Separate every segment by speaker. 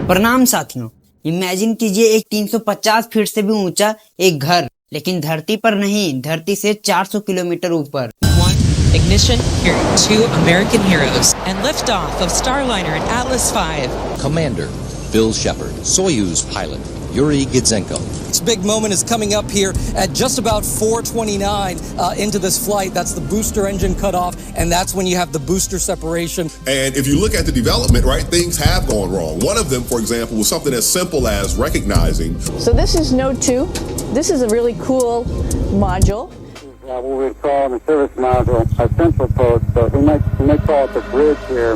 Speaker 1: प्रणाम साथियों। इमेजिन कीजिए एक 350 फीट से भी ऊंचा एक घर, लेकिन धरती पर नहीं, धरती से 400 किलोमीटर ऊपर।
Speaker 2: Ignition, here, 2 American heroes, and liftoff of Starliner and Atlas V.
Speaker 3: Commander, Bill Shepard, Soyuz pilot, Yuri Gidzenko.
Speaker 4: This big moment is coming up here at just about 4:29 into this flight. That's the booster engine cut off, and that's when you have the booster separation.
Speaker 5: And if you look at the development, right, things have gone wrong. One of them, for example, was something as simple as recognizing.
Speaker 6: So this is Node 2. This is a really cool module.
Speaker 7: What we call the service module, a central post. So we might call it the bridge here.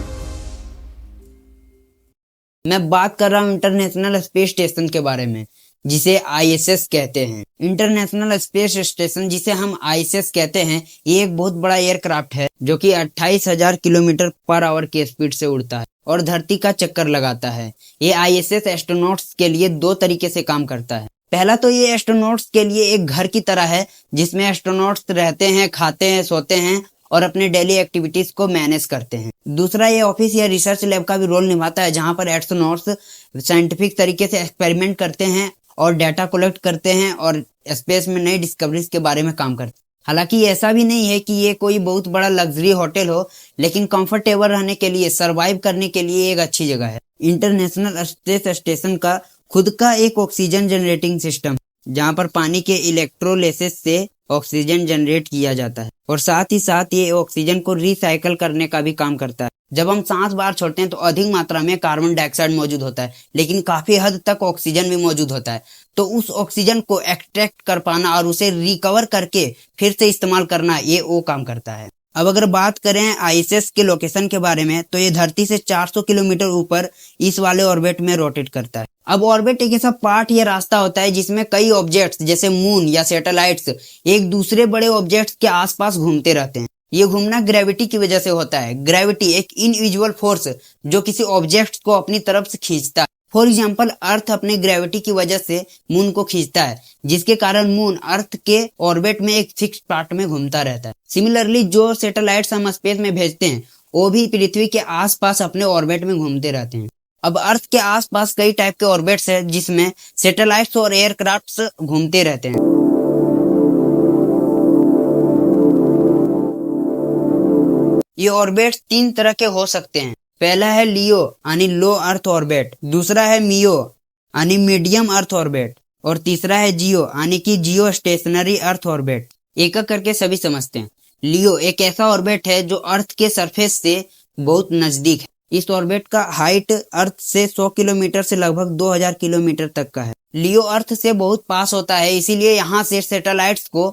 Speaker 1: मैं बात कर रहा हूँ international space station के बारे में, जिसे ISS कहते हैं। इंटरनेशनल स्पेस स्टेशन, जिसे हम आईएसएस कहते हैं, ये एक बहुत बड़ा एयरक्राफ्ट है जो कि 28,000 किलोमीटर पर आवर की स्पीड से उड़ता है और धरती का चक्कर लगाता है। ये आईएसएस एस्ट्रोनॉट्स के लिए 2 तरीके से काम करता है। पहला तो ये एस्ट्रोनॉट्स के लिए एक घर की तरह है, जिसमें एस्ट्रोनॉट्स रहते हैं, खाते हैं, सोते हैं और अपने डेली एक्टिविटीज को मैनेज करते हैं। दूसरा, ये ऑफिस या रिसर्च लैब का भी रोल निभाता है, जहां पर एस्ट्रोनॉट्स साइंटिफिक तरीके से एक्सपेरिमेंट करते हैं और डाटा कलेक्ट करते हैं और स्पेस में नई डिस्कवरीज के बारे में काम करते हैं। हालांकि ऐसा भी नहीं है कि ये कोई बहुत बड़ा लग्जरी होटल हो, लेकिन कंफर्टेबल रहने के लिए, सरवाइव करने के लिए एक अच्छी जगह है। इंटरनेशनल स्पेस स्टेशन का खुद का एक ऑक्सीजन जनरेटिंग सिस्टम, जहां पर पानी के इलेक्ट्रोलिसिस से ऑक्सीजन जनरेट किया जाता है और साथ ही साथ ये ऑक्सीजन को रिसाइकल करने का भी काम करता है। जब हम सांस बाहर छोड़ते हैं तो अधिक मात्रा में कार्बन डाइऑक्साइड मौजूद होता है, लेकिन काफी हद तक ऑक्सीजन भी मौजूद होता है। तो उस ऑक्सीजन को एक्सट्रैक्ट कर पाना और उसे रिकवर करके फिर से इस्तेमाल करना, ये वो काम करता है। अब अगर बात करें आईएसएस के लोकेशन के बारे में, तो ये धरती से 400 किलोमीटर ऊपर इस वाले ऑर्बिट में रोटेट करता है। अब ऑर्बिट एक ऐसा पार्ट या रास्ता होता है जिसमें कई ऑब्जेक्ट्स जैसे मून या सैटेलाइट्स एक दूसरे बड़े ऑब्जेक्ट्स के आसपास घूमते रहते हैं। ये घूमना ग्रेविटी की वजह से होता है। ग्रेविटी एक इनविजुअल फोर्स जो किसी ऑब्जेक्ट को अपनी तरफ से खींचता है। फॉर एग्जाम्पल, अर्थ अपने ग्रेविटी की वजह से मून को खींचता है, जिसके कारण मून अर्थ के ऑर्बिट में एक फिक्स पार्ट में घूमता रहता है। सिमिलरली, जो सैटेलाइट्स हम स्पेस में भेजते हैं वो भी पृथ्वी के आसपास अपने ऑर्बिट में घूमते रहते हैं। अब अर्थ के आसपास कई टाइप के ऑर्बिट्स हैं, जिसमें सैटेलाइट्स और एयरक्राफ्ट्स घूमते रहते हैं। ये ऑर्बिट्स 3 तरह के हो सकते हैं। पहला है लियो यानी लो अर्थ ऑर्बिट, दूसरा है मियो यानी मीडियम अर्थ ऑर्बिट और तीसरा है जियो यानी कि जियो स्टेशनरी अर्थ ऑर्बिट। एक एक करके सभी समझते हैं। लियो एक ऐसा ऑर्बिट है जो अर्थ के सरफेस से बहुत नजदीक है। इस ऑर्बिट का हाइट अर्थ से 100 किलोमीटर से लगभग 2000 किलोमीटर तक का है। लियो अर्थ से बहुत पास होता है, इसीलिए यहाँ से सैटेलाइट्स को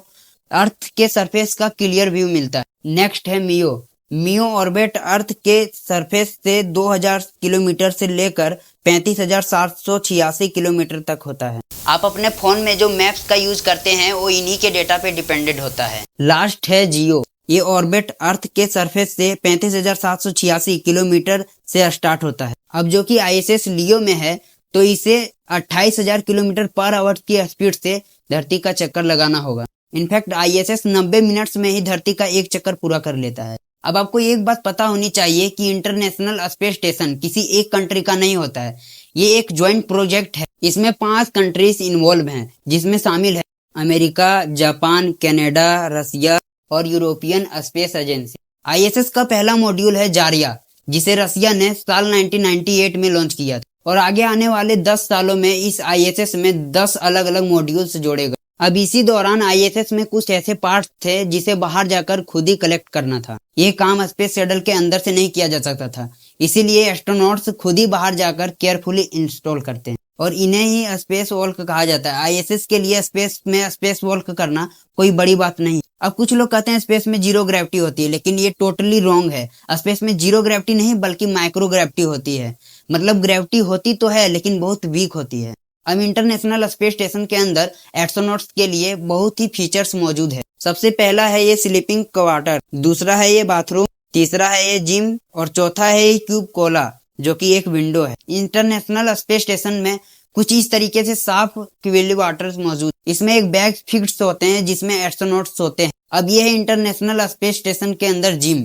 Speaker 1: अर्थ के सरफेस का क्लियर व्यू मिलता है। नेक्स्ट है मियो। मियो ऑर्बिट अर्थ के सरफेस से 2000 किलोमीटर से लेकर 35,786 किलोमीटर तक होता है। आप अपने फोन में जो मैप्स का यूज करते हैं वो इन्हीं के डेटा पे डिपेंडेंट होता है। लास्ट है जियो। ये ऑर्बिट अर्थ के सरफेस से 35,786 किलोमीटर से स्टार्ट होता है। अब जो कि आईएसएस लियो में है, तो इसे 28,000 किलोमीटर पर आवर की स्पीड से धरती का चक्कर लगाना होगा। इनफैक्ट आईएसएस 90 मिनट्स में ही धरती का एक चक्कर पूरा कर लेता है। अब आपको एक बात पता होनी चाहिए कि इंटरनेशनल स्पेस स्टेशन किसी एक कंट्री का नहीं होता है। ये एक ज्वाइंट प्रोजेक्ट है। इसमें 5 कंट्रीज इन्वॉल्व हैं, जिसमें शामिल है अमेरिका, जापान, कनाडा, रसिया और यूरोपियन स्पेस एजेंसी। आईएसएस का पहला मॉड्यूल है जारिया, जिसे रसिया ने साल 1998 में लॉन्च किया था और आगे आने वाले 10 सालों में इस आईएसएस में 10 अलग अलग मॉड्यूल्स जोड़े गए। अब इसी दौरान आईएसएस में कुछ ऐसे पार्ट्स थे जिसे बाहर जाकर खुद ही कलेक्ट करना था। ये काम स्पेस शटल के अंदर से नहीं किया जा सकता था, इसीलिए एस्ट्रोनॉट्स खुद ही बाहर जाकर केयरफुली इंस्टॉल करते हैं और इन्हें ही स्पेस वॉक कहा जाता है। आईएसएस के लिए स्पेस में स्पेस वॉक करना कोई बड़ी बात नहीं। अब कुछ लोग कहते हैं स्पेस में जीरो ग्रेविटी होती है, लेकिन ये टोटली रॉन्ग है। स्पेस में जीरो ग्रेविटी नहीं बल्कि माइक्रो ग्रेविटी होती है। मतलब ग्रेविटी होती तो है लेकिन बहुत वीक होती है। अब इंटरनेशनल स्पेस स्टेशन के अंदर एस्ट्रोनॉट्स के लिए बहुत ही फीचर्स मौजूद है। सबसे पहला है ये स्लीपिंग क्वार्टर, दूसरा है ये बाथरूम, तीसरा है ये जिम और चौथा है ये क्यूब कोला, जो कि एक विंडो है। इंटरनेशनल स्पेस स्टेशन में कुछ इस तरीके से साफ क्विली वाटर्स मौजूद। इसमें एक बैग फिक्स होते हैं जिसमें एस्ट्रोनॉट्स सोते हैं। अब ये है इंटरनेशनल स्पेस स्टेशन के अंदर जिम।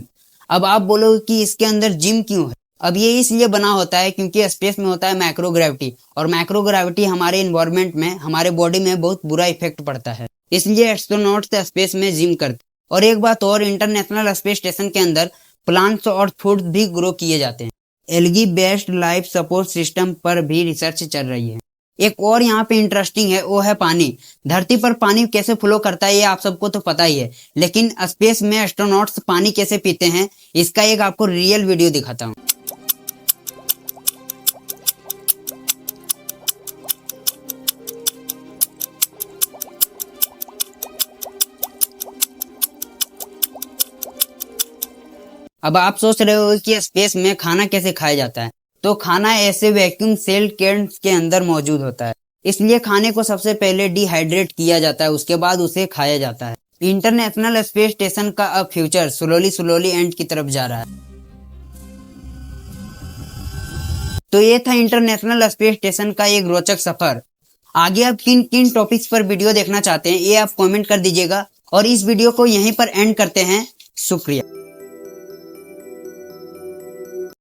Speaker 1: अब आप बोलोगे कि इसके अंदर जिम क्यों है? अब ये इसलिए बना होता है क्योंकि स्पेस में होता है माइक्रोग्रेविटी, और माइक्रोग्रेविटी हमारे एनवायरनमेंट में, हमारे बॉडी में बहुत बुरा इफेक्ट पड़ता है, इसलिए एस्ट्रोनॉट्स स्पेस में जिम करते। और एक बात और, इंटरनेशनल स्पेस स्टेशन के अंदर प्लांट्स और फूड भी ग्रो किए जाते हैं। Algae based life support system पर भी रिसर्च चल रही है। एक और यहाँ पे इंटरेस्टिंग है, वो है पानी। धरती पर पानी कैसे फ्लो करता है ये आप सबको तो पता ही है, लेकिन स्पेस में एस्ट्रोनॉट्स पानी कैसे पीते हैं इसका एक आपको रियल वीडियो दिखाता हूँ। अब आप सोच रहे हो कि स्पेस में खाना कैसे खाया जाता है, तो खाना ऐसे वैक्यूम सेल कैन्स के अंदर मौजूद होता है, इसलिए खाने को सबसे पहले डिहाइड्रेट किया जाता है, उसके बाद उसे खाया जाता है। इंटरनेशनल स्पेस स्टेशन का अब फ्यूचर स्लोली एंड की तरफ जा रहा है। तो ये था इंटरनेशनल स्पेस स्टेशन का एक रोचक सफर। आगे आप किन किन टॉपिक्स पर वीडियो देखना चाहते हैं ये आप कमेंट कर दीजिएगा, और इस वीडियो को यहीं पर एंड करते हैं। शुक्रिया।